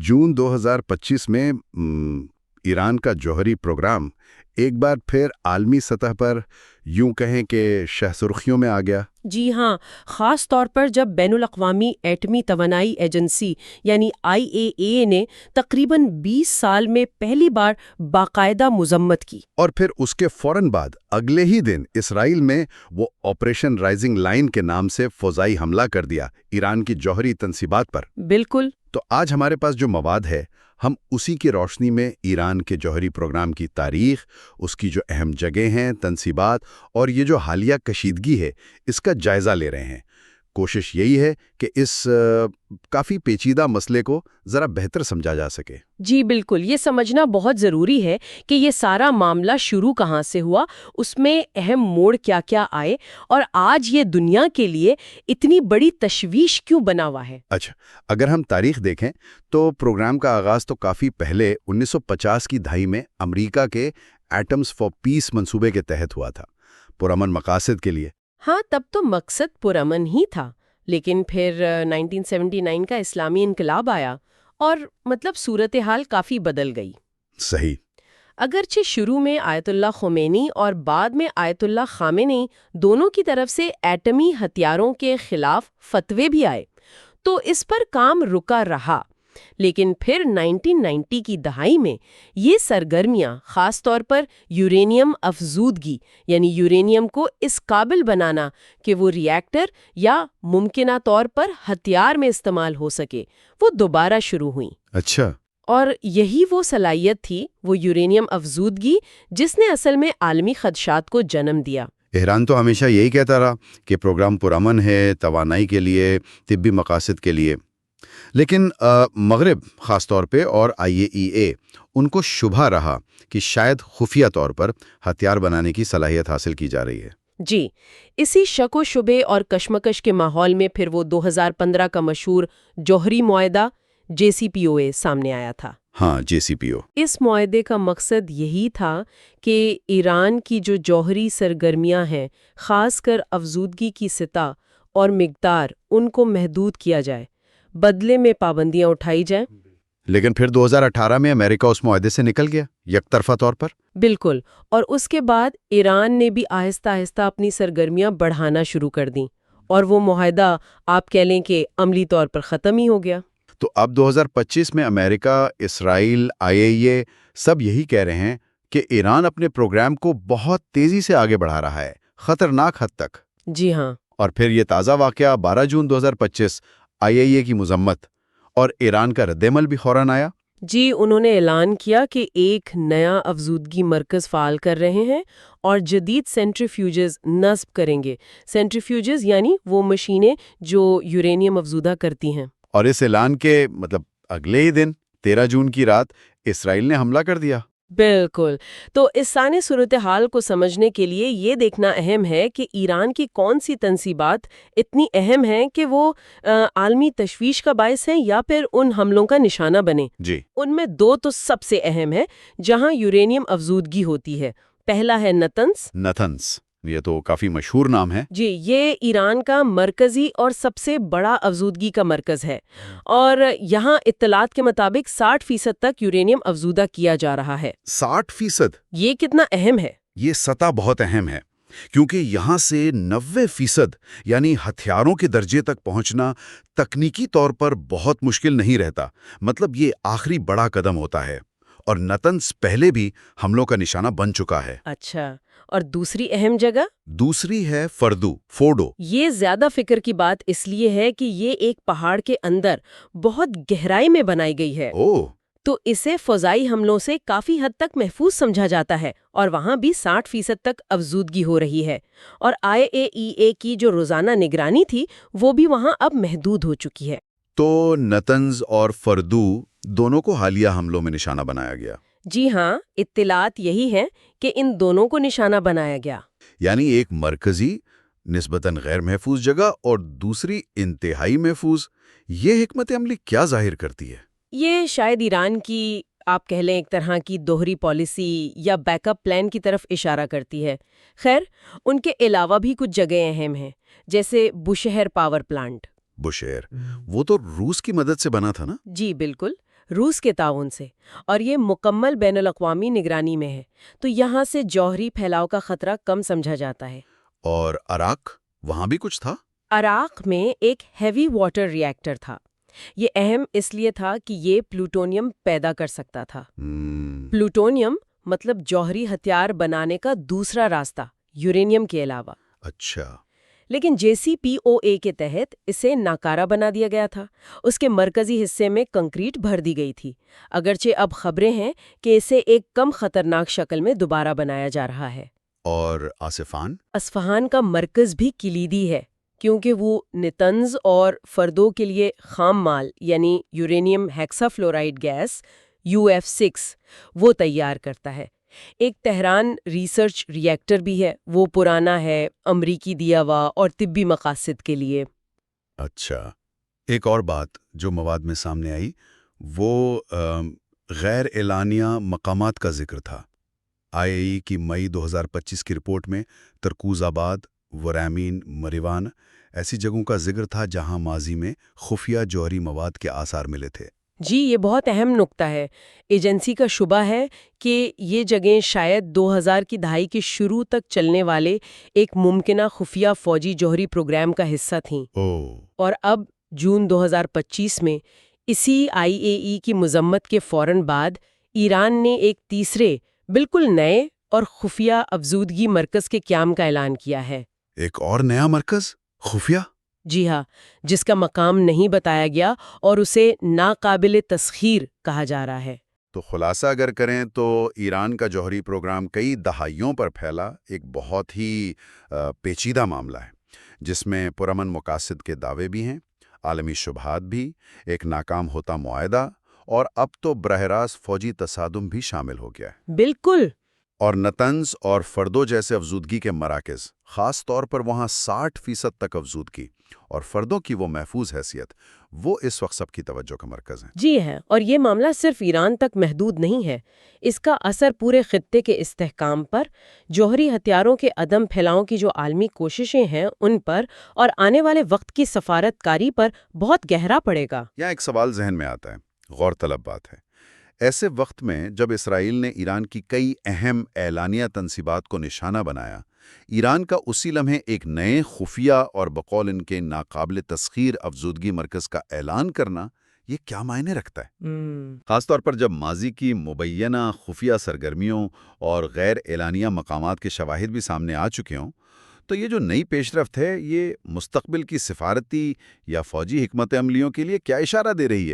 जून 2025 में ईरान का जौहरी प्रोग्राम एक बार फिर आलमी सतह पर यूं कहें कि शह सुर्खियों में आ गया। जी हाँ, ख़ास तौर पर जब बैनुल अक़वामी एटमी तवानाई एजेंसी यानी IAEA ने तकरीबन 20 साल में पहली बार बाकायदा मज़म्मत की। और फिर उसके फौरन बाद अगले ही दिन इसराइल में वो ऑपरेशन राइजिंग लाइन के नाम से फ़ौज़ाई हमला कर दिया ईरान की जौहरी तंसीबात पर। बिल्कुल। तो आज हमारे पास जो मवाद है, हम उसी की रोशनी में ईरान के जौहरी प्रोग्राम की तारीख, उसकी जो अहम जगह हैं, तंसीबात और ये जो हालिया कशीदगी है, इसका जायज़ा ले रहे हैं। कोशिश यही है कि इस काफ़ी पेचीदा मसले को ज़रा बेहतर समझा जा सके। जी बिल्कुल, ये समझना बहुत ज़रूरी है कि ये सारा मामला शुरू कहाँ से हुआ, उसमें अहम मोड़ क्या-क्या आए और आज ये दुनिया के लिए इतनी बड़ी तशवीश क्यों बना हुआ है। अच्छा, अगर हम तारीख देखें तो प्रोग्राम का आगाज़ तो काफ़ी पहले 1950 की दहाई में अमेरिका के एटम्स फॉर पीस मंसूबे के तहत हुआ था, पुरअमन मकासद के लिए। हाँ, तब तो मकसद पुरअमन ही था, लेकिन फिर 1979 का इस्लामी इनकलाब आया और मतलब सूरत हाल काफ़ी बदल गई। सही। अगरचे शुरू में आयतुल्लाह खुमैनी और बाद में आयतुल्लाह खामेनी दोनों की तरफ से एटमी हथियारों के खिलाफ फतवे भी आए, तो इस पर काम रुका रहा। लेकिन फिर 1990 की दहाई में ये सरगर्मियां खास तौर पर यूरेनियम अफजूदगी यानी यूरेनियम को इस काबिल बनाना कि वो रिएक्टर या मुमकिना तौर पर हथियार में इस्तेमाल हो सके, वो दोबारा शुरू हुई। अच्छा। और यही वो सलाहियत थी, वो यूरेनियम अफजूदगी, जिसने असल में आलमी खदशात को जन्म दिया। ईरान तो हमेशा यही कहता रहा कि प्रोग्राम पुरअमन है, तवानाई के लिए, तिब्बी मकासद के लिए। लेकिन मगरिब ख़ास तौर पे और IAEA उनको शुबा रहा कि शायद खुफिया तौर पर हथियार बनाने की सलाहियत हासिल की जा रही है। जी, इसी शक व शुबे और कशमकश के माहौल में फिर वो 2015 का मशहूर जौहरी मुआहदा JCPOA सामने आया था। हाँ, JCPOA। इस मुआहदे का मकसद यही था कि ईरान की जो जौहरी सरगर्मियां हैं, खासकर अफजूदगी की सतह और मिकदार, उनको महदूद किया जाए, बदले में पाबंदियां उठाई जाएं। लेकिन फिर 2018 में अमेरिका उस मुआहदे से निकल गया, यकतरफा तौर पर। बिल्कुल, और उसके बाद ईरान ने भी आहिस्ता आहिस्ता अपनी सरगर्मियां बढ़ाना शुरू कर दी और वो मुआहदा आप कह लें कि अमली तौर पर ख़त्म ही हो गया। तो अब 2025 में अमेरिका, इसराइल, IAEA सब यही कह रहे हैं कि ईरान अपने प्रोग्राम को बहुत तेज़ी से आगे बढ़ा रहा है, ख़तरनाक हद तक। जी हाँ। और फिर ये ताज़ा वाक़या 12 जून 2025 IAEA की मज़म्मत और ईरान का रद्देमल भी फ़ौरन आया। जी, उन्होंने ऐलान किया कि एक नया अफजूदगी मरकज़ फ़ाल कर रहे हैं और जदीद सेंट्रीफ्यूजेस नस्ब करेंगे। सेंट्रीफ्यूजेस यानी वो मशीनें जो यूरेनियम अफजूदा करती हैं। और इस ऐलान के मतलब अगले ही दिन 13 जून की रात इसराइल ने हमला कर दिया। बिल्कुल। तो इस सारे सूरत हाल को समझने के लिए ये देखना अहम है कि ईरान की कौन सी तंसीबात इतनी अहम हैं कि वो आलमी तशवीश का बायस हैं या फिर उन हमलों का निशाना बने। जी। उनमें दो तो सबसे अहम है जहां यूरेनियम अफजूदगी होती है। पहला है नथन्स, ये तो काफी मशहूर नाम है। जी, ये ईरान का मरकजी और सबसे बड़ा अफजूदगी का मरकज है और यहाँ इत्तलात के मुताबिक 60% तक यूरेनियम अफजूदा किया जा रहा है। 60%? ये कितना अहम है? ये सतह बहुत अहम है, क्योंकि यहाँ से 90% यानी हथियारों के दर्जे तक पहुँचना तकनीकी तौर पर बहुत मुश्किल नहीं रहता। मतलब ये आखिरी बड़ा कदम होता है और नतन्स पहले भी हमलों का निशाना बन चुका है। अच्छा, और दूसरी अहम जगह? दूसरी है फोर्डो। ये ज्यादा फिक्र की बात इसलिए है कि ये एक पहाड़ के अंदर बहुत गहराई में बनाई गई है। ओह! तो इसे फौजाई हमलों से काफी हद तक महफूज समझा जाता है और वहाँ भी 60% तक अफजूदगी हो रही है। और IAEA की जो रोजाना निगरानी थी वो भी वहाँ अब महदूद हो चुकी है। तो नतन्स और फर्दू दोनों को हालिया हमलों में निशाना बनाया गया। जी हाँ, इत्तिलात यही है कि इन दोनों को निशाना बनाया गया। यानी एक मरकजी निस्बतन गैर महफूज जगह और दूसरी इंतहाई महफूज। ये हिकमत अमली क्या जाहिर करती है? ये शायद ईरान की आप कह लें एक तरह की दोहरी पॉलिसी या बैकअप प्लान की तरफ इशारा करती है। खैर, उनके अलावा भी कुछ जगह अहम हैं, जैसे बुशहर पावर प्लांट। बुशेहर, वो तो रूस की मदद से बना था ना? जी बिल्कुल। روس کے تعاون سے، اور یہ مکمل بین الاقوامی نگرانی میں ہے، تو یہاں سے جوہری پھیلاؤ کا خطرہ کم سمجھا جاتا ہے۔ اور عراق، وہاں بھی کچھ تھا؟ عراق میں ایک ہیوی واٹر ری ایکٹر تھا۔ یہ اہم اس لیے تھا کہ یہ پلوٹونیم پیدا کر سکتا تھا۔ پلوٹونیم مطلب جوہری ہتھیار بنانے کا دوسرا راستہ، یورینیم کے علاوہ۔ اچھا۔ لیکن JCPOA کے تحت اسے ناکارہ بنا دیا گیا تھا۔ اس کے مرکزی حصے میں کنکریٹ بھر دی گئی تھی، اگرچہ اب خبریں ہیں کہ اسے ایک کم خطرناک شکل میں دوبارہ بنایا جا رہا ہے۔ اور آصفان؟ اصفہان کا مرکز بھی کلیدی ہے، کیونکہ وہ نتنز اور فردوں کے لیے خام مال یعنی uranium hexa fluoride gas UF6 وہ تیار کرتا ہے۔ ایک تہران ریسرچ ری ایکٹر بھی ہے، وہ پرانا ہے، امریکی دیا ہوا اور طبی مقاصد کے لیے۔ اچھا، ایک اور بات جو مواد میں سامنے آئی وہ غیر اعلانیہ مقامات کا ذکر تھا۔ IAEA کی مئی 2025 کی رپورٹ میں ترکوز آباد، ورامین، مریوان ایسی جگہوں کا ذکر تھا جہاں ماضی میں خفیہ جوہری مواد کے آثار ملے تھے۔ جی، یہ بہت اہم نکتہ ہے۔ ایجنسی کا شبہ ہے کہ یہ جگہیں شاید 2000 کی دہائی کے شروع تک چلنے والے ایک ممکنہ خفیہ فوجی جوہری پروگرام کا حصہ تھیں۔ اور اب جون 2025 میں اسی IAEA کی مذمت کے فوراً بعد ایران نے ایک تیسرے بالکل نئے اور خفیہ افزودگی مرکز کے قیام کا اعلان کیا ہے۔ ایک اور نیا مرکز خفیہ؟ جی ہاں، جس کا مقام نہیں بتایا گیا اور اسے ناقابل تسخیر کہا جا رہا ہے۔ تو خلاصہ اگر کریں تو ایران کا جوہری پروگرام کئی دہائیوں پر پھیلا ایک بہت ہی پیچیدہ معاملہ ہے، جس میں پرامن مقاصد کے دعوے بھی ہیں، عالمی شبہات بھی، ایک ناکام ہوتا معاہدہ، اور اب تو براہ راست فوجی تصادم بھی شامل ہو گیا ہے۔ بالکل۔ اور نتنز اور فردو جیسے افزودگی کے مراکز، خاص طور پر وہاں 60% تک افزودگی اور فردوں کی وہ محفوظ حیثیت، وہ اس وقت سب کی توجہ کا مرکز ہیں۔ جی ہے، اور یہ معاملہ صرف ایران تک محدود نہیں ہے، اس کا اثر پورے خطے کے استحکام پر، جوہری ہتھیاروں کے عدم پھیلاؤ کی جو عالمی کوششیں ہیں ان پر، اور آنے والے وقت کی سفارت کاری پر بہت گہرا پڑے گا۔ یہاں ایک سوال ذہن میں آتا ہے، غور طلب بات ہے۔ ایسے وقت میں جب اسرائیل نے ایران کی کئی اہم اعلانیہ تنصیبات کو نشانہ بنایا، ایران کا اسی لمحے ایک نئے خفیہ اور بقول ان کے ناقابل تسخیر افزودگی مرکز کا اعلان کرنا، یہ کیا معنی رکھتا ہے؟ خاص طور پر جب ماضی کی مبینہ خفیہ سرگرمیوں اور غیر اعلانیہ مقامات کے شواہد بھی سامنے آ چکے ہوں، تو یہ جو نئی پیش رفت ہے، یہ مستقبل کی سفارتی یا فوجی حکمت عملیوں کے لیے کیا اشارہ دے رہی ہے؟